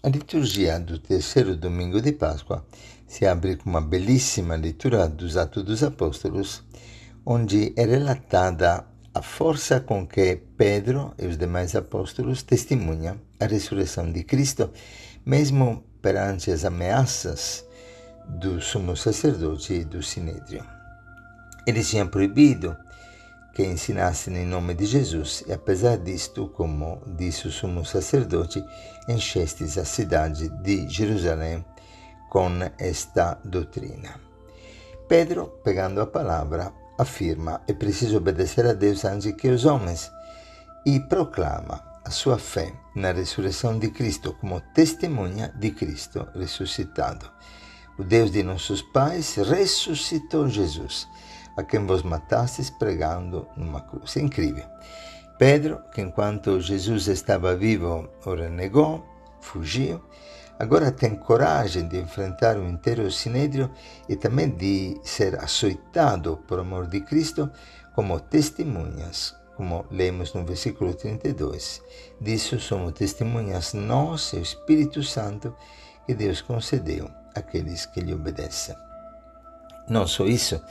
A liturgia do terceiro domingo di Pasqua si apre com uma belíssima leitura dos Atos dos Apóstolos, onde é relatada a força com que Pedro e os demais apóstolos testemunham a ressurreição de Cristo, mesmo perante as ameaças do sumo sacerdote e do sinédrio. Eles tinham proibido que ensinassem em nome de Jesus, e apesar disto, como disse o sumo sacerdote, enchestes a cidade de Jerusalém com esta doutrina. Pedro, pegando a palavra, afirma: é preciso obedecer a Deus antes que aos homens, e proclama a sua fé na ressurreição de Cristo como testemunha de Cristo ressuscitado. O Deus de nossos pais ressuscitou Jesus, a quem vos matastes pregando numa cruz. É incrível. Pedro, que enquanto Jesus estava vivo o renegou, fugiu, agora tem coragem de enfrentar o inteiro sinédrio e também de ser açoitado por amor de Cristo como testemunhas, como lemos no versículo 32. Disso somos testemunhas nós e o Espírito Santo que Deus concedeu àqueles que lhe obedecem. Não só isso,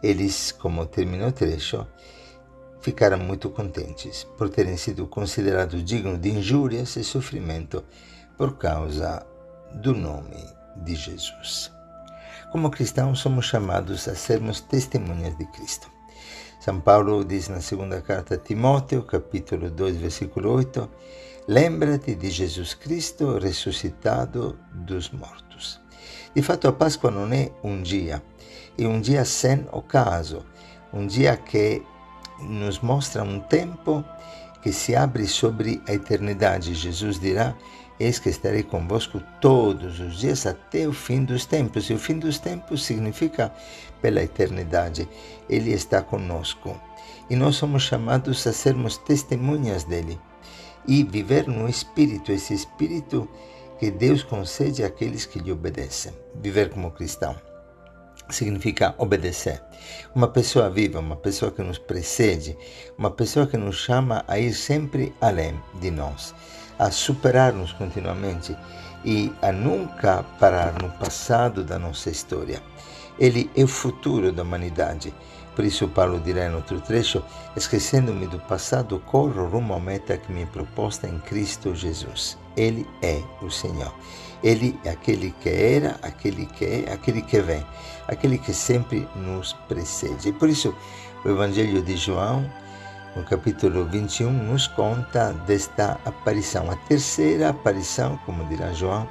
eles, como termina o trecho, ficaram muito contentes por terem sido considerados dignos de injúrias e sofrimento por causa do nome de Jesus. Como cristãos, somos chamados a sermos testemunhas de Cristo. São Paulo diz na segunda carta a Timóteo, capítulo 2, versículo 8, lembra-te de Jesus Cristo ressuscitado dos mortos. De fato, a Páscoa não é um dia, é um dia sem ocaso, um dia que nos mostra um tempo que se abre sobre a eternidade. Jesus dirá: eis que estarei convosco todos os dias até o fim dos tempos. E o fim dos tempos significa pela eternidade. Ele está conosco. E nós somos chamados a sermos testemunhas dele e viver no Espírito, esse Espírito que Deus concede àqueles que lhe obedecem. Viver como cristão significa obedecer. Uma pessoa viva, uma pessoa que nos precede, uma pessoa que nos chama a ir sempre além de nós, a superar-nos continuamente e a nunca parar no passado da nossa história. Ele é o futuro da humanidade. Por isso Paulo dirá em outro trecho: esquecendo-me do passado, corro rumo à meta que me é proposta em Cristo Jesus. Ele é o Senhor. Ele é aquele que era, aquele que é, aquele que vem, aquele que sempre nos precede. E por isso o Evangelho de João, no capítulo 21, nos conta desta aparição, a terceira aparição, como dirá João,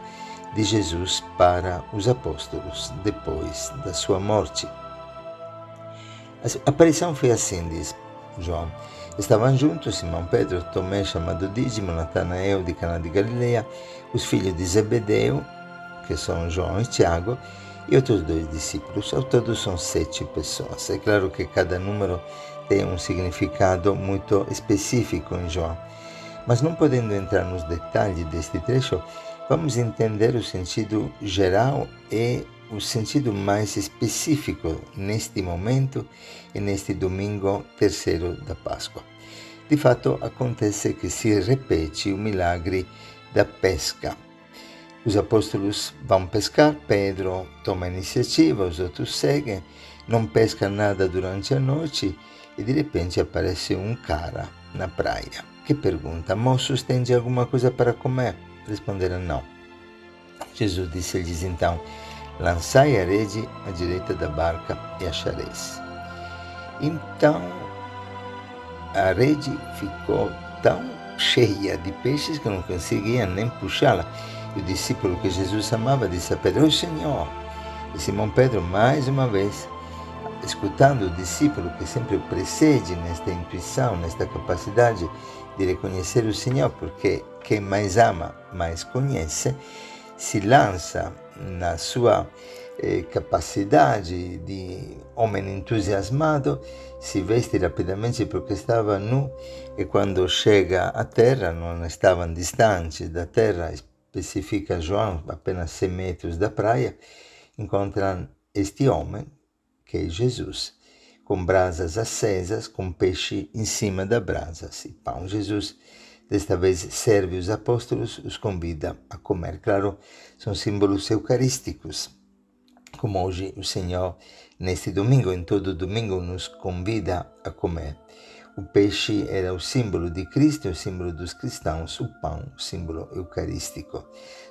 de Jesus para os apóstolos, depois da sua morte. A aparição foi assim, diz João. Estavam juntos Simão Pedro, Tomé, chamado Dídimo, Natanael, de Caná de Galileia, os filhos de Zebedeu, que são João e Tiago, e outros 2 discípulos. Ao todo são 7 pessoas. É claro que cada número tem um significado muito específico em João. Mas não podendo entrar nos detalhes deste trecho, vamos entender o sentido geral e o sentido mais específico neste momento e neste domingo terceiro da Páscoa. De fato, acontece que se repete o milagre da pesca. Os apóstolos vão pescar, Pedro toma a iniciativa, os outros seguem, não pescam nada durante a noite e de repente aparece um cara na praia que pergunta: moços, tende alguma coisa para comer? Responderam: não. Jesus disse-lhes então: lançai a rede à direita da barca e achareis. Então a rede ficou tão cheia de peixes que não conseguiam nem puxá-la. E o discípulo que Jesus amava disse a Pedro: o Senhor. E Simão Pedro, mais uma vez, escutando o discípulo que sempre o precede nesta intuição, nesta capacidade de reconhecer o Senhor, porque quem mais ama, mais conhece, se lança na sua capacidade de homem entusiasmado, se veste rapidamente porque estava nu, e quando chega à terra, não estavam distantes da terra, especifica João, apenas 100 metros da praia, encontram este homem, que é Jesus, com brasas acesas, com peixe em cima das brasas e pão. Jesus Desta vez serve os apóstolos, os convida a comer. Claro, são símbolos eucarísticos, como hoje o Senhor, neste domingo, em todo domingo, nos convida a comer. O peixe era o símbolo de Cristo, o símbolo dos cristãos, o pão, o símbolo eucarístico.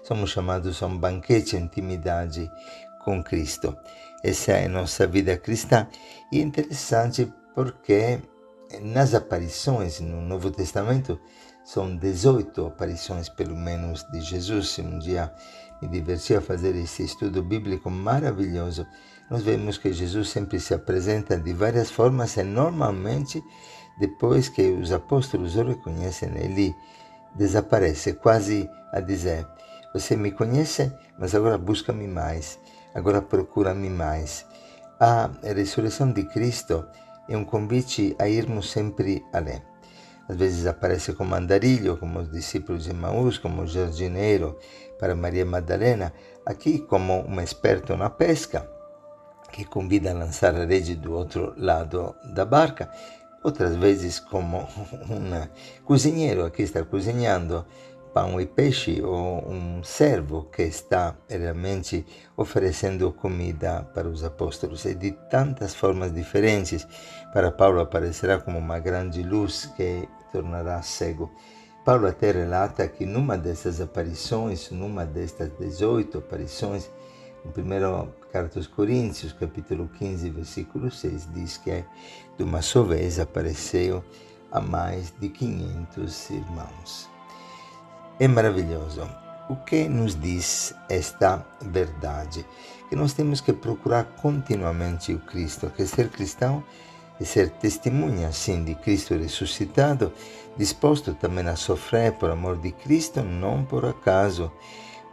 Somos chamados a um banquete, a intimidade com Cristo. Essa é a nossa vida cristã e é interessante porque nas aparições no Novo Testamento são 18 aparições pelo menos de Jesus. Um dia me diverti a fazer esse estudo bíblico maravilhoso. Nós vemos que Jesus sempre se apresenta de várias formas e normalmente depois que os apóstolos o reconhecem, ele desaparece, quase a dizer: você me conhece, mas agora busca-me mais, agora procura-me mais. A ressurreição de Cristo é um convite a irmos sempre além. Às vezes aparece como andarilho, como os discípulos de Emaús, como jardineiro para Maria Madalena, aqui como um experto na pesca, que convida a lançar a rede do outro lado da barca. Outras vezes como um cozinheiro, aqui está cozinhando pão e peixe, ou um servo que está realmente oferecendo comida para os apóstolos. E de tantas formas diferentes. Para Paulo aparecerá como uma grande luz que tornará cego. Paulo até relata que numa dessas aparições, numa destas 18 aparições, no primeiro carta aos Coríntios, capítulo 15, versículo 6, diz que de uma só vez apareceu a mais de 500 irmãos. É maravilhoso. O que nos diz esta verdade? Que nós temos que procurar continuamente o Cristo, que ser cristão é ser testemunha, sim, de Cristo ressuscitado, disposto também a sofrer por amor de Cristo, não por acaso.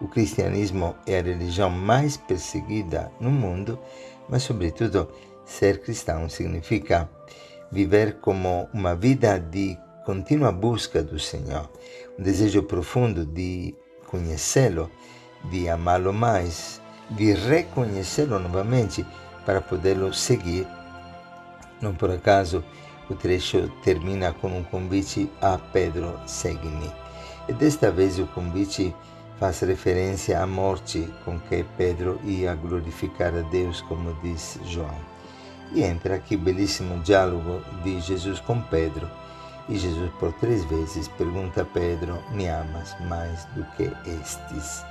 O cristianismo é a religião mais perseguida no mundo, mas, sobretudo, ser cristão significa viver como uma vida de contínua busca do Senhor, um desejo profundo de conhecê-lo, de amá-lo mais, de reconhecê-lo novamente para podê-lo seguir. Não por acaso o trecho termina com um convite a Pedro: segue-me. E desta vez o convite faz referência à morte com que Pedro ia glorificar a Deus, como diz João. E entra aqui o belíssimo diálogo de Jesus com Pedro. E Jesus por 3 vezes pergunta a Pedro: me amas mais do que estes?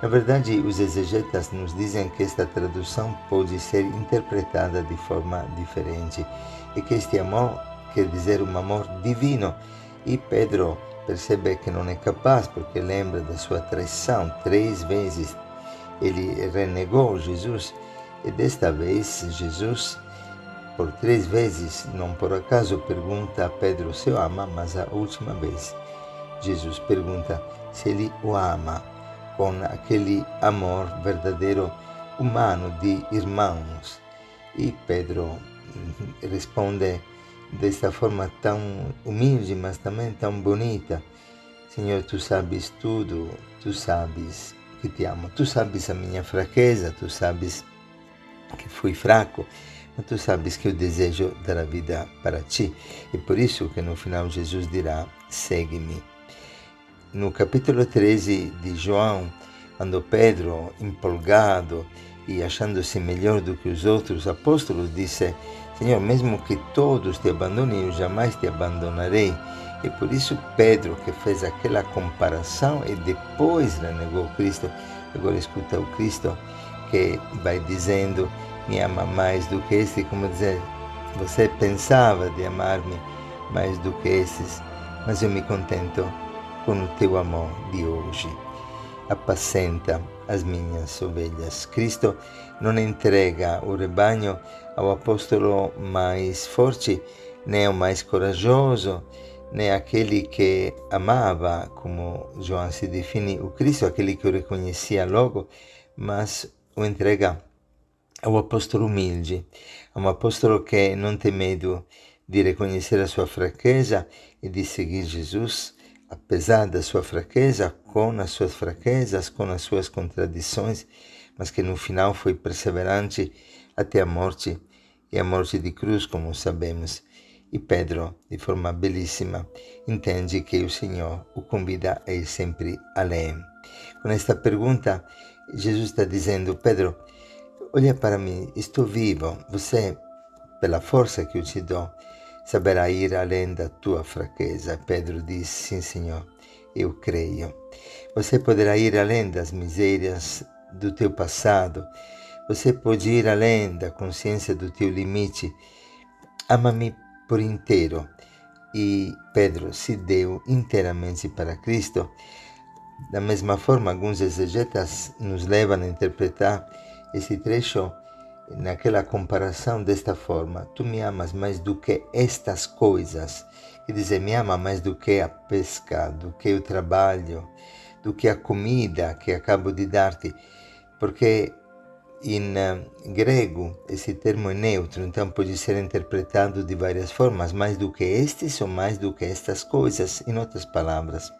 Na verdade, os exegetas nos dizem que esta tradução pode ser interpretada de forma diferente e que este amor quer dizer um amor divino. E Pedro percebe que não é capaz, porque lembra da sua traição. 3 vezes ele renegou Jesus e desta vez Jesus, por 3 vezes, não por acaso, pergunta a Pedro se o ama, mas a última vez Jesus pergunta se ele o ama com aquele amor verdadeiro, humano, de irmãos. E Pedro responde desta forma tão humilde, mas também tão bonita: Senhor, tu sabes tudo, tu sabes que te amo, tu sabes a minha fraqueza, tu sabes que fui fraco, mas tu sabes que eu desejo dar a vida para ti. E por isso que no final Jesus dirá: segue-me. No capítulo 13 de João, quando Pedro, empolgado e achando-se melhor do que os outros apóstolos, disse: Senhor, mesmo que todos te abandonem, eu jamais te abandonarei. E por isso Pedro, que fez aquela comparação e depois renegou Cristo, agora escuta o Cristo que vai dizendo: me ama mais do que este, como dizer, você pensava de amar-me mais do que esses, mas eu me contento com o teu amor de hoje. Apacenta as minhas ovelhas. Cristo não entrega o rebanho ao apóstolo mais forte, nem ao mais corajoso, nem àquele que amava, como João se define o Cristo, aquele que o reconhecia logo, mas o entrega ao apóstolo humilde, a um apóstolo que não tem medo de reconhecer a sua fraqueza e de seguir Jesus, apesar da sua fraqueza, com as suas fraquezas, com as suas contradições, mas que no final foi perseverante até a morte, e a morte de cruz, como sabemos. E Pedro, de forma belíssima, entende que o Senhor o convida a ir sempre além. Com esta pergunta, Jesus está dizendo: Pedro, olha para mim, estou vivo. Você, pela força que eu te dou, saberá ir além da tua fraqueza. Pedro diz: sim, Senhor, eu creio. Você poderá ir além das misérias do teu passado. Você pode ir além da consciência do teu limite. Ama-me por inteiro. E Pedro se deu inteiramente para Cristo. Da mesma forma, alguns exegetas nos levam a interpretar esse trecho naquela comparação desta forma: tu me amas mais do que estas coisas. Quer dizer, me ama mais do que a pesca, do que o trabalho, do que a comida que acabo de dar-te. Porque em grego esse termo é neutro, então pode ser interpretado de várias formas: mais do que estes ou mais do que estas coisas. Em outras palavras,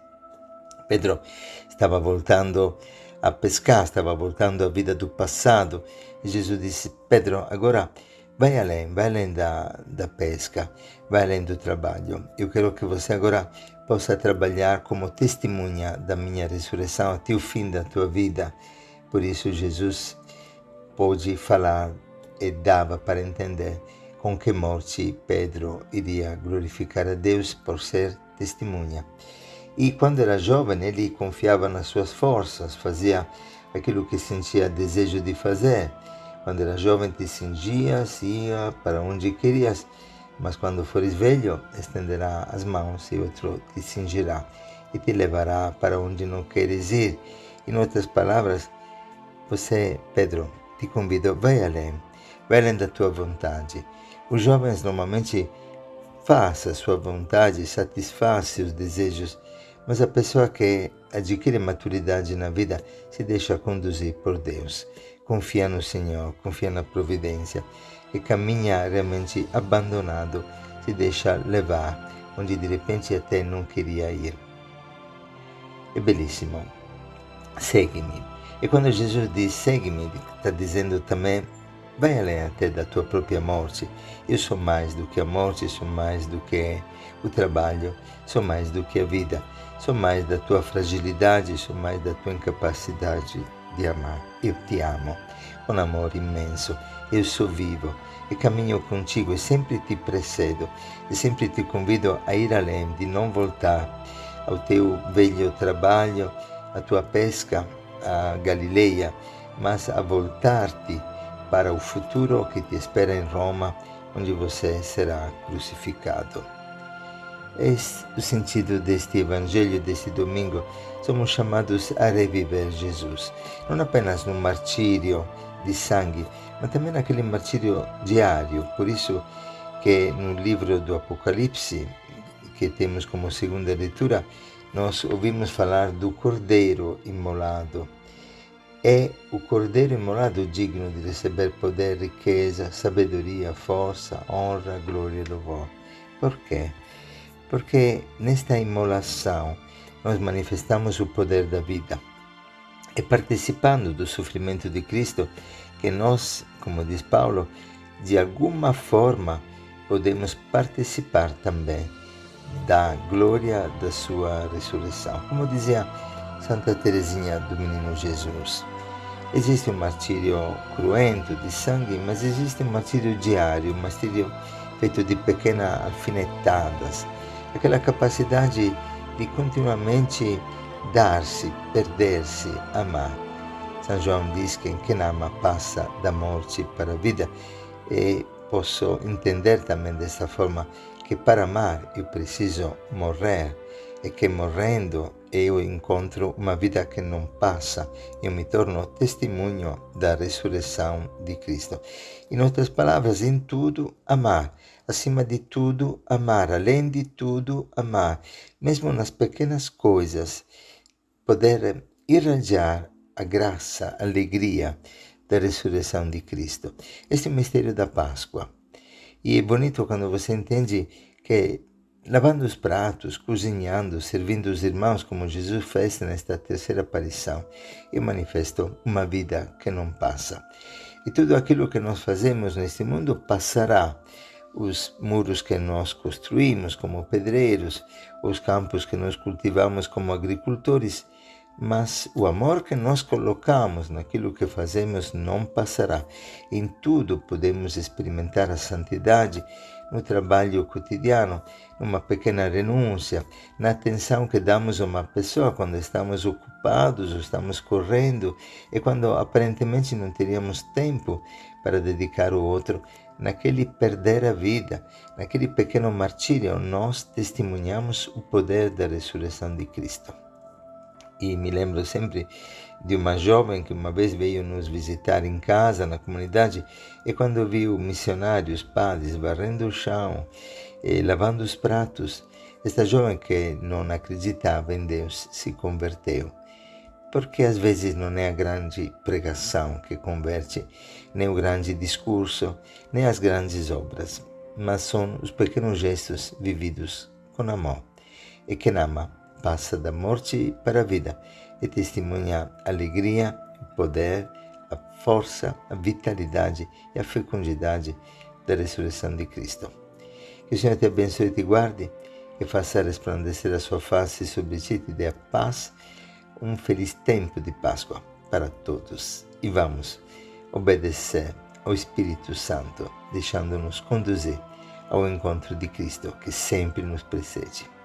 Pedro estava voltando a pescar, estava voltando à vida do passado. E Jesus disse: Pedro, agora vai além da pesca, vai além do trabalho. Eu quero que você agora possa trabalhar como testemunha da minha ressurreição até o fim da tua vida. Por isso Jesus pôde falar e dava para entender com que morte Pedro iria glorificar a Deus por ser testemunha. E quando era jovem, ele confiava nas suas forças, fazia aquilo que sentia desejo de fazer. Quando era jovem, te cingias, ia para onde querias, mas quando fores velho, estenderá as mãos e outro te cingirá e te levará para onde não queres ir. Em outras palavras, você, Pedro, te convido, vai além da tua vontade. Os jovens normalmente fazem a sua vontade, satisfaz seus desejos, mas a pessoa que adquire maturidade na vida se deixa conduzir por Deus. Confia no Senhor, confia na providência e caminha realmente abandonado, se deixa levar, onde de repente até não queria ir. É belíssimo. Segue-me. E quando Jesus diz segue-me, está dizendo também vai além até da tua própria morte. Eu sou mais do que a morte, sou mais do que o trabalho, sou mais do que a vida, sou mais da tua fragilidade, sou mais da tua incapacidade de amar. Eu te amo com amor imenso. Eu sou vivo e caminho contigo e sempre te precedo e sempre te convido a ir além, de não voltar ao teu velho trabalho, à tua pesca, a Galileia, mas a voltar-te para o futuro que te espera em Roma, onde você será crucificado. Este é o sentido deste Evangelho, deste domingo. Somos chamados a reviver Jesus, não apenas no martírio de sangue, mas também naquele martírio diário. Por isso que no livro do Apocalipse, que temos como segunda leitura, nós ouvimos falar do Cordeiro imolado. É o Cordeiro imolado digno de receber poder, riqueza, sabedoria, força, honra, glória e louvor. Por quê? Porque nesta imolação nós manifestamos o poder da vida. É participando do sofrimento de Cristo que nós, como diz Paulo, de alguma forma podemos participar também da glória da sua ressurreição. Como dizia Santa Teresinha do Menino Jesus, existe um martírio cruento de sangue, mas existe um martírio diário, um martírio feito de pequenas alfinetadas, aquela capacidade de continuamente dar-se, perder-se, amar. São João diz que quem ama passa da morte para a vida, e posso entender também dessa forma que para amar eu preciso morrer e que morrendo eu encontro uma vida que não passa, eu me torno testemunho da ressurreição de Cristo. Em outras palavras, em tudo amar, acima de tudo amar, além de tudo amar, mesmo nas pequenas coisas, poder irradiar a graça, a alegria da ressurreição de Cristo. Este é o mistério da Páscoa. E é bonito quando você entende que lavando os pratos, cozinhando, servindo os irmãos, como Jesus fez nesta terceira aparição, eu manifesto uma vida que não passa. E tudo aquilo que nós fazemos neste mundo passará. os muros que nós construímos como pedreiros, os campos que nós cultivamos como agricultores, mas o amor que nós colocamos naquilo que fazemos não passará. Em tudo podemos experimentar a santidade, no trabalho cotidiano, numa pequena renúncia, na atenção que damos a uma pessoa quando estamos ocupados ou estamos correndo e quando aparentemente não teríamos tempo para dedicar ao outro. Naquele perder a vida, naquele pequeno martírio, nós testemunhamos o poder da ressurreição de Cristo. E me lembro sempre de uma jovem que uma vez veio nos visitar em casa, na comunidade, e quando viu missionários, padres, varrendo o chão, lavando os pratos, esta jovem que não acreditava em Deus se converteu. Porque às vezes não é a grande pregação que converte, nem o grande discurso, nem as grandes obras, mas são os pequenos gestos vividos com amor. E quem ama passa da morte para a vida e testemunha a alegria, o poder, a força, a vitalidade e a fecundidade da ressurreição de Cristo. Que o Senhor te abençoe e te guarde, que faça resplandecer a sua face sobre ti, te dê a paz. Um feliz tempo de Páscoa para todos. E vamos obedecer ao Espírito Santo, deixando-nos conduzir ao encontro de Cristo, que sempre nos precede.